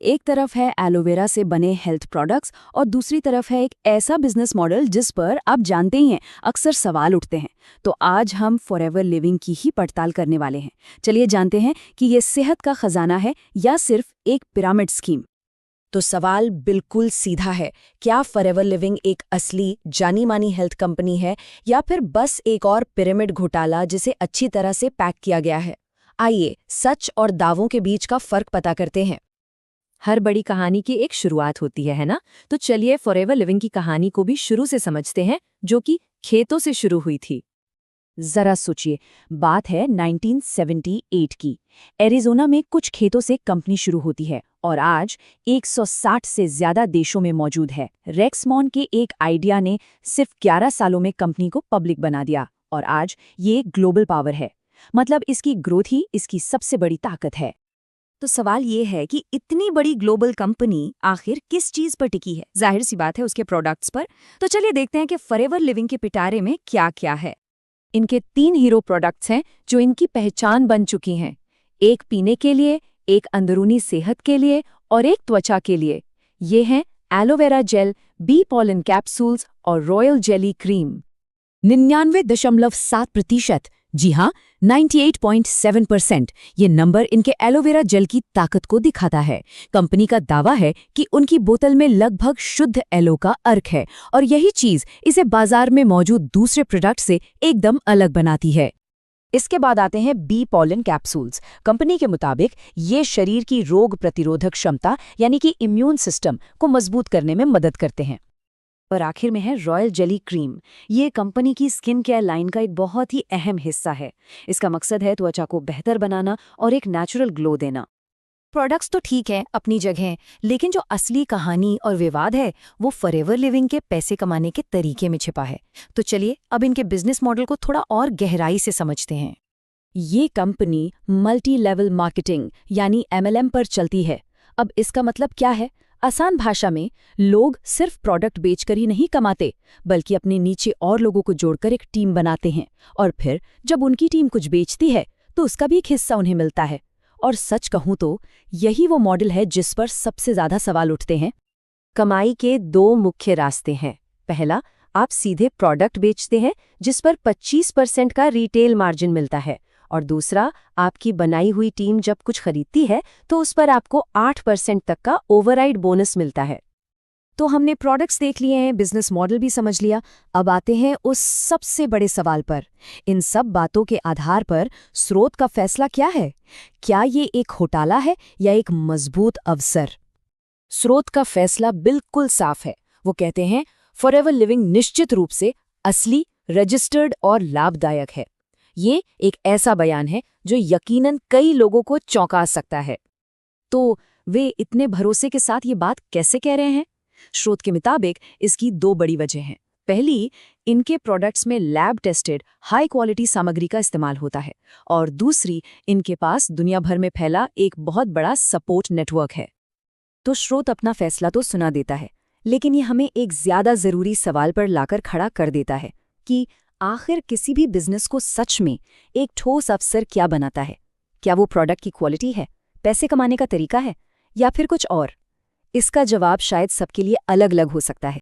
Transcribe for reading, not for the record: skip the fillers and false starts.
एक तरफ है एलोवेरा से बने हेल्थ प्रोडक्ट्स और दूसरी तरफ है एक ऐसा बिजनेस मॉडल जिस पर आप जानते ही हैं अक्सर सवाल उठते हैं। तो आज हम फॉरएवर लिविंग की ही पड़ताल करने वाले हैं। चलिए जानते हैं कि ये सेहत का खजाना है या सिर्फ एक पिरामिड स्कीम। तो सवाल बिल्कुल सीधा है, क्या फॉरएवर लिविंग एक असली जानी मानी हेल्थ कंपनी है या फिर बस एक और पिरामिड घोटाला जिसे अच्छी तरह से पैक किया गया है? आइए सच और दावों के बीच का फर्क पता करते हैं। हर बड़ी कहानी की एक शुरुआत होती है ना? तो चलिए फॉरएवर लिविंग की कहानी को भी शुरू से समझते हैं, जो कि खेतों से शुरू हुई थी। जरा सोचिए, बात है 1978 की। एरिज़ोना में कुछ खेतों से कंपनी शुरू होती है और आज 160 से ज्यादा देशों में मौजूद है। रेक्समॉन के एक आइडिया ने सिर्फ 11 सालों में कंपनी को पब्लिक बना दिया और आज ये एक ग्लोबल पावर है। मतलब इसकी ग्रोथ ही इसकी सबसे बड़ी ताकत है। तो सवाल ये है कि इतनी बड़ी ग्लोबल कंपनी आखिर किस चीज पर टिकी है? जाहिर सी बात है उसके प्रोडक्ट्स पर। तो चलिए देखते हैं कि फॉरएवर लिविंग के पिटारे में क्या क्या है। इनके 3 हीरो प्रोडक्ट्स हैं जो इनकी पहचान बन चुकी हैं। एक पीने के लिए, एक अंदरूनी सेहत के लिए और एक त्वचा के लिए। ये हैं aloe vera gel, bee pollen capsules और रॉयल जेली क्रीम। 99.7%, जी हाँ 98.7%, ये नंबर इनके एलोवेरा जेल की ताकत को दिखाता है। कंपनी का दावा है कि उनकी बोतल में लगभग शुद्ध एलो का अर्क है और यही चीज इसे बाजार में मौजूद दूसरे प्रोडक्ट से एकदम अलग बनाती है। इसके बाद आते हैं बी पॉलन कैप्सूल्स। कंपनी के मुताबिक ये शरीर की रोग प्रतिरोधक क्षमता यानी कि इम्यून सिस्टम को मजबूत करने में मदद करते हैं। और आखिर में है रॉयल जेली क्रीम। ये कंपनी की स्किन केयर लाइन का एक बहुत ही अहम हिस्सा है। इसका मकसद है त्वचा को बेहतर बनाना और एक नेचुरल ग्लो देना। प्रोडक्ट्स तो ठीक है अपनी जगह, लेकिन जो असली कहानी और विवाद है वो फॉरएवर लिविंग के पैसे कमाने के तरीके में छिपा है। तो चलिए अब इनके बिजनेस मॉडल को थोड़ा और गहराई से समझते हैं। ये कंपनी मल्टी लेवल मार्केटिंग यानी MLM पर चलती है। अब इसका मतलब क्या है? आसान भाषा में, लोग सिर्फ प्रोडक्ट बेचकर ही नहीं कमाते, बल्कि अपने नीचे और लोगों को जोड़कर एक टीम बनाते हैं और फिर जब उनकी टीम कुछ बेचती है तो उसका भी एक हिस्सा उन्हें मिलता है। और सच कहूं तो यही वो मॉडल है जिस पर सबसे ज्यादा सवाल उठते हैं। कमाई के 2 मुख्य रास्ते हैं। पहला, आप सीधे प्रोडक्ट बेचते हैं जिस पर 25% का रिटेल मार्जिन मिलता है, और दूसरा, आपकी बनाई हुई टीम जब कुछ खरीदती है तो उस पर आपको 8% तक का ओवरराइड बोनस मिलता है। तो हमने प्रोडक्ट्स देख लिए हैं, बिजनेस मॉडल भी समझ लिया। अब आते हैं उस सबसे बड़े सवाल पर। इन सब बातों के आधार पर स्रोत का फैसला क्या है? क्या ये एक घोटाला है या एक मजबूत अवसर? स्रोत का फैसला बिल्कुल साफ है। वो कहते हैं फॉरएवर लिविंग निश्चित रूप से असली, रजिस्टर्ड और लाभदायक है। ये एक ऐसा बयान है जो यकीनन कई लोगों को चौंका सकता है। तो वे इतने भरोसे के साथ ये बात कैसे कह रहे हैं? स्रोत के मुताबिक इसकी 2 बड़ी वजह हैं। पहली, इनके प्रोडक्ट्स में लैब टेस्टेड हाई क्वालिटी सामग्री का इस्तेमाल होता है और दूसरी, इनके पास दुनिया भर में फैला एक बहुत बड़ा सपोर्ट नेटवर्क है। तो स्रोत अपना फैसला तो सुना देता है, लेकिन ये हमें एक ज्यादा जरूरी सवाल पर लाकर खड़ा कर देता है कि आखिर किसी भी बिजनेस को सच में एक ठोस अवसर क्या बनाता है? क्या वो प्रोडक्ट की क्वालिटी है, पैसे कमाने का तरीका है, या फिर कुछ और? इसका जवाब शायद सबके लिए अलग अलग हो सकता है।